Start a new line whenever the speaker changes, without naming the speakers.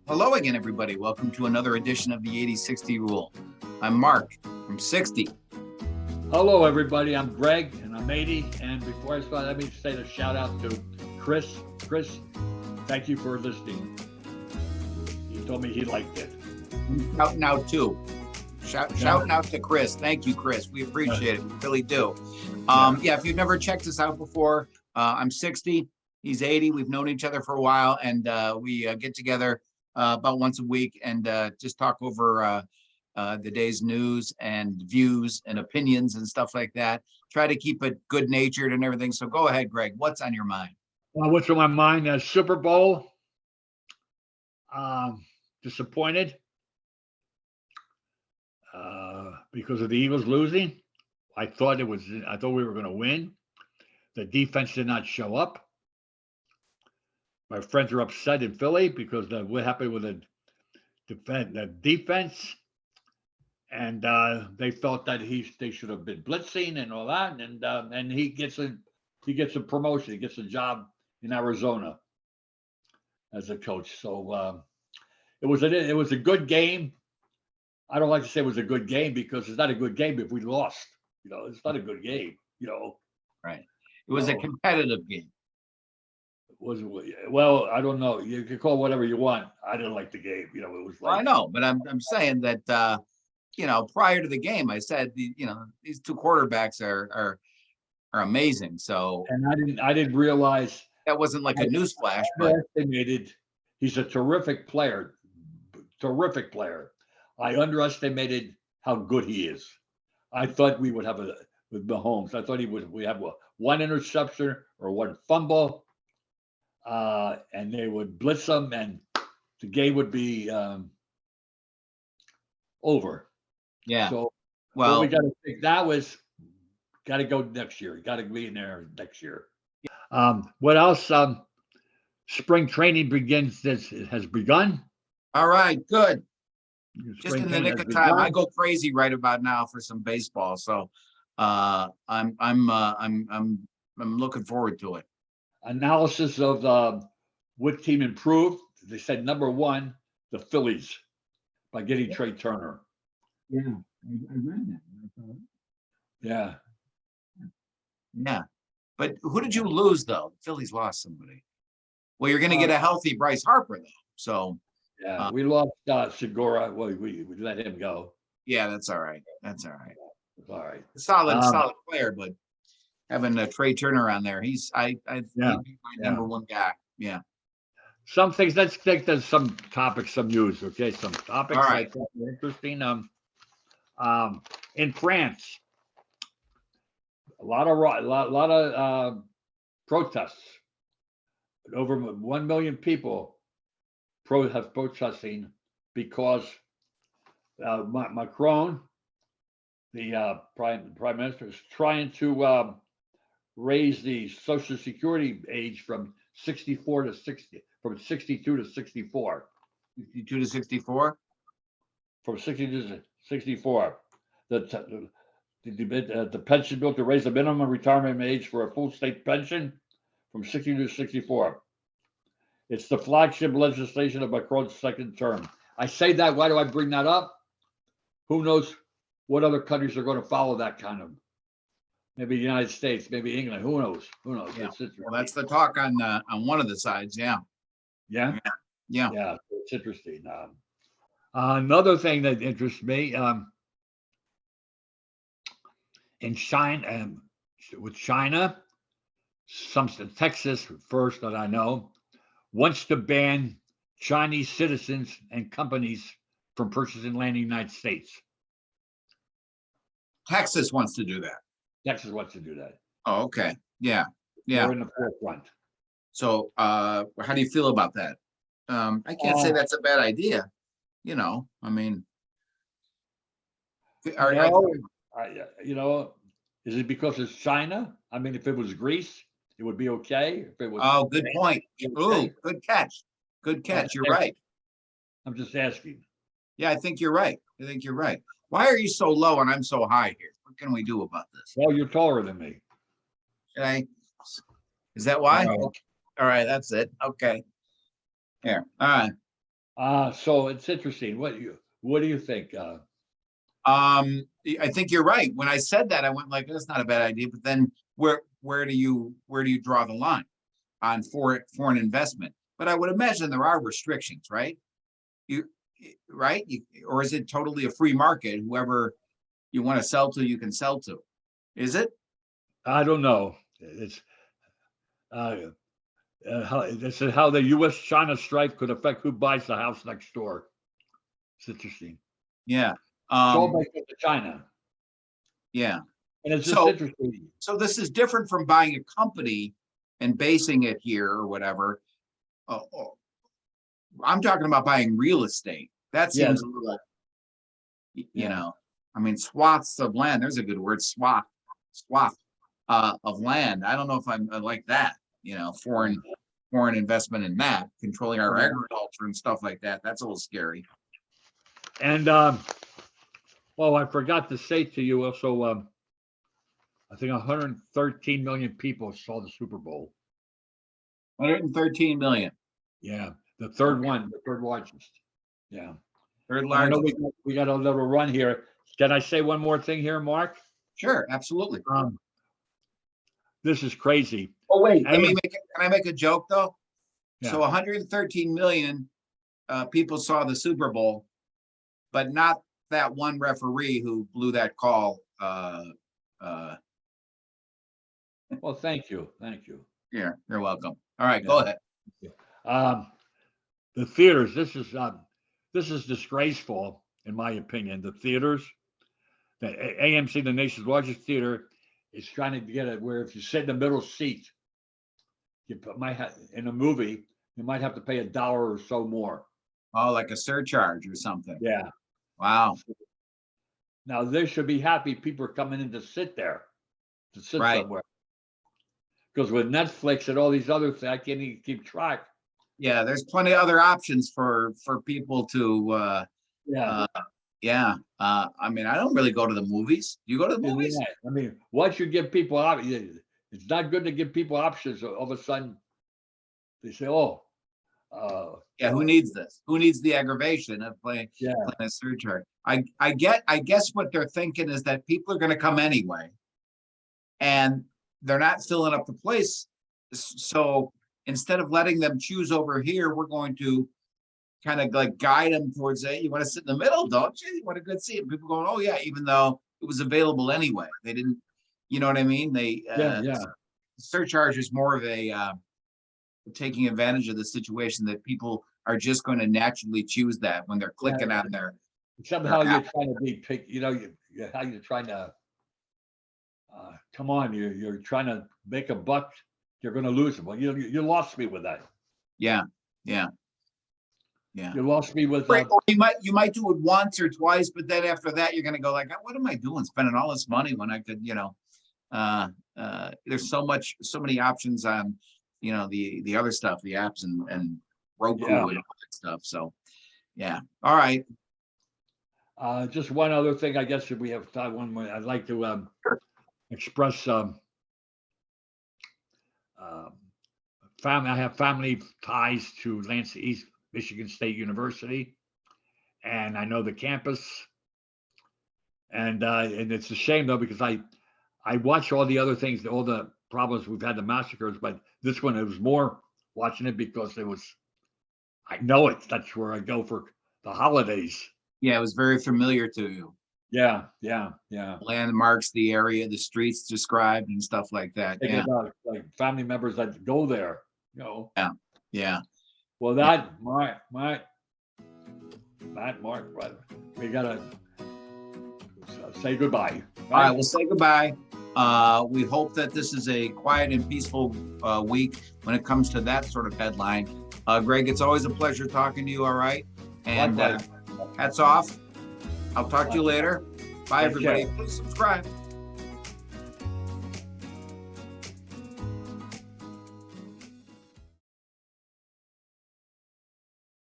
Hello again, everybody. Welcome to another edition of the 80-60 Rule. I'm Mark from 60.
Hello, everybody. I'm Greg, and I'm 80. And before I start, let me say a shout out to Chris. Chris, thank you for listening. He told me he liked it.
Shouting out too. Shouting out to Chris. Thank you, Chris. We appreciate it. We really do. If you've never checked us out before, I'm 60. He's 80. We've known each other for a while, and we get together about once a week and just talk over the day's news and views and opinions and stuff like that. Try to keep it good natured and everything. So go ahead, Greg. What's on your mind?
What's on my mind? Super Bowl. Disappointed because of the Eagles losing. I thought we were going to win. The defense did not show up. My friends are upset in Philly because what happened with the defense, and they felt that they should have been blitzing and all that, and he gets a promotion. He gets a job in Arizona as a coach. So it was a good game. I don't like to say it was a good game because it's not a good game if we lost. It's not a good game.
Right. It was a competitive game.
Well, I don't know. You can call it whatever you want. I didn't like the game. It was like,
I know, but I'm saying that prior to the game, I said these two quarterbacks are amazing. So,
and I didn't realize
that wasn't like a newsflash, but
he's a terrific player. Terrific player. I underestimated how good he is. I thought we would have with Mahomes. I thought we have one interception or one fumble. And they would blitz them, and the game would be over.
Yeah.
So,
well,
we got to think got to go next year. Got to be in there next year. What else? Spring training has begun.
All right, good. Just in the nick of time. I go crazy right about now for some baseball, so I'm looking forward to it.
Analysis of what team improved. They said number one, the Phillies, by getting Trey Turner.
Yeah, I read that.
Yeah.
Yeah. But who did you lose, though? The Phillies lost somebody. Well, you're going to get a healthy Bryce Harper, though. So.
Yeah, we lost Segura. Well, we let him go.
Yeah, that's all right. That's all right.
All right.
Solid player, but having Trey Turner on there, he's my number one guy. Yeah.
Some things. Let's take some topics, some news. Okay, some topics.
All right.
Interesting. In France, a lot of protests. Over 1 million people have protesting because Macron, the prime minister, is trying to raise the Social Security age from 62 to 64.
62 to 64.
From 62 to 64. The pension bill to raise the minimum retirement age for a full state pension from 62 to 64. It's the flagship legislation of Macron's second term. I say that. Why do I bring that up? Who knows what other countries are going to follow that kind of? Maybe the United States, maybe England. Who knows?
Yeah. Well, that's the talk on one of the sides. Yeah.
Yeah.
Yeah.
Yeah. It's interesting. Another thing that interests me in China, with China, Texas first that I know, wants to ban Chinese citizens and companies from purchasing land in the United States.
Texas wants to do that.
Texas wants to do that.
Oh, okay. Yeah. Yeah.
They're in the forefront.
So how do you feel about that? I can't say that's a bad idea. I mean,
is it because it's China? I mean, if it was Greece, it would be okay. If it was
good point. Ooh, good catch. Good catch. You're right.
I'm just asking.
Yeah, I think you're right. Why are you so low and I'm so high here? What can we do about this?
Well, you're taller than me.
Is that why? All right, that's it. Okay. Here. All right.
So it's interesting. What do you think?
I think you're right. When I said that, I went like, that's not a bad idea. But then where do you draw the line on foreign investment? But I would imagine there are restrictions, right? You right? Or is it totally a free market? Whoever you want to sell to, you can sell to. Is it?
I don't know. It's how this is how the U.S.-China strife could affect who buys the house next door. It's interesting.
Yeah.
It's all because of China,
Yeah.
and it's just
So
interesting.
so this is different from buying a company and basing it here or whatever. Oh, I'm talking about buying real estate. That
Yeah,
seems a little, you
yeah.
know, I mean, swaths of land. There's a good word, swath of land. I don't know if I like that. Foreign investment in that, controlling our
Yeah.
agriculture and stuff like that. That's a little scary.
And oh, I forgot to say to you also. I think 113 million people saw the Super Bowl.
113 million.
Yeah, the third
Okay.
one, the third largest. Yeah.
Third
And I know
largest.
we got a little run here. Can I say one more thing here, Mark?
Sure, absolutely.
This is crazy.
Oh wait,
Hey,
can I make a joke though? So
yeah.
113 million people saw the Super Bowl, but not that one referee who blew that call.
Well, thank you, thank you.
Yeah, you're welcome. All right,
Yeah.
go ahead.
The theaters. This is disgraceful, in my opinion. The theaters, the AMC, the nation's largest theater, is trying to get it where if you sit in the middle seat, might have in a movie, you might have to pay $1 or so more.
Oh, like a surcharge or something.
Yeah.
Wow.
Now they should be happy people are coming in to sit there, to sit
Right.
somewhere. Because with Netflix and all these other things, I can't even keep track.
Yeah, there's plenty of other options for people to
Yeah.
yeah. I mean, I don't really go to the movies. Do you go to the movies?
Yeah. I mean, once you give people it's not good to give people options. All of a sudden, they say, "Oh,
Yeah, who needs this? Who needs the aggravation of playing a surcharge? I guess what they're thinking is that people are going to come anyway, and they're not filling up the place. So instead of letting them choose over here, we're going to kind of like guide them towards it. You want to sit in the middle, don't you? You want a good seat. And people going, oh yeah, even though it was available anyway. They didn't, you know what I mean? Surcharge is more of a taking advantage of the situation that people are just going to naturally choose that when they're clicking on their.
Somehow you're trying to be pick. How you're trying to. Come on, you're trying to make a buck. You're going to lose them. Well, you lost me with that.
Yeah.
You lost me with.
Or you might do it once or twice, but then after that, you're going to go like, what am I doing? Spending all this money when I could, there's so many options on, the other stuff, the apps and Roku and all that stuff. So, yeah. All right.
Just one other thing, I guess if we have time, one more, I'd like to express family. I have family ties to Lansing East Michigan State University, and I know the campus. And it's a shame though because I watch all the other things, all the problems we've had, the massacres, but this one it was more watching it because I know it. That's where I go for the holidays.
Yeah, it was very familiar to you.
Yeah.
Landmarks, the area, the streets described and stuff like that.
Think about like family members that go there,
Yeah.
Well, that Mark, we gotta say goodbye.
All right, we'll say goodbye. We hope that this is a quiet and peaceful week when it comes to that sort of headline. Greg, it's always a pleasure talking to you. All right, and hats off. I'll talk to you later. Bye, everybody. Please subscribe.